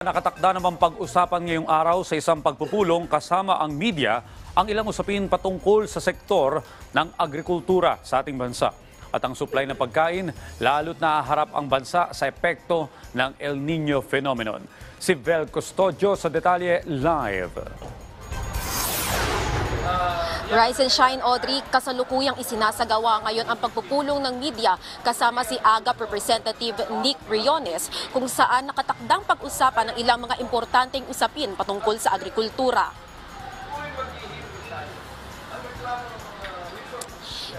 Nakatakda naman pag-usapan ngayong araw sa isang pagpupulong kasama ang media ang ilang usapin patungkol sa sektor ng agrikultura sa ating bansa. At ang supply ng pagkain, lalo't naaharap ang bansa sa epekto ng El Nino phenomenon. Si Vel Custodio sa detalye live. Rise and Shine, Audrey, kasalukuyang isinasagawa ngayon ang pagpupulong ng media kasama si AGAP Representative Nick Briones kung saan nakatakdang pag-usapan ng ilang mga importanteng usapin patungkol sa agrikultura.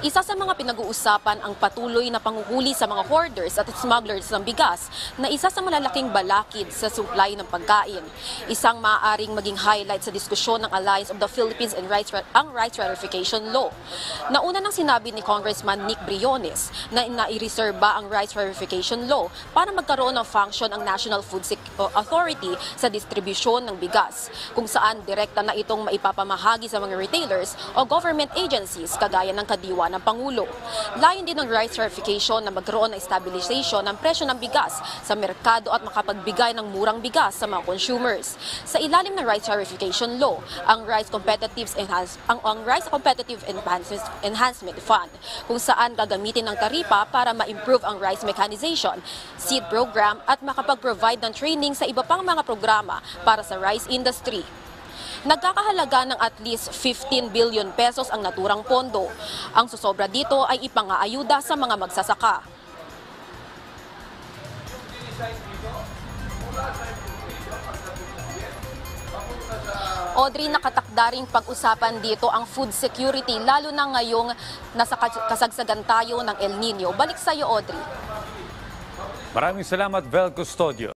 Isa sa mga pinag-uusapan ang patuloy na panguhuli sa mga hoarders at smugglers ng bigas na isa sa malalaking balakid sa supply ng pagkain. Isang maaaring maging highlight sa diskusyon ng Alliance of the Philippines and ang Rights Verification Law. Nauna nang sinabi ni Congressman Nick Briones na nai-reserba ang Rights Verification Law para magkaroon ng function ang National Food Authority sa distribusyon ng bigas, kung saan direkta na itong maipapamahagi sa mga retailers o government agencies kagaya ng kadiwa ng Pangulo. Layon din ng rights verification na magkaroon ng stabilization ng presyo ng bigas sa merkado at makapagbigay ng murang bigas sa mga consumers. Sa ilalim ng rights verification law, ang Rice Competitive Enhancement Fund, kung saan gagamitin ng taripa para ma-improve ang rice mechanization, seed program at makapag-provide ng training sa iba pang mga programa para sa rice industry. Nagkakahalaga ng at least 15 billion pesos ang naturang pondo. Ang susobra dito ay ipang-aayuda sa mga magsasaka. Audrey, nakatakda ring pag-usapan dito ang food security, lalo na ngayong nasa kasagsagan tayo ng El Nino. Balik sa iyo, Audrey. Maraming salamat, Vel Custodio.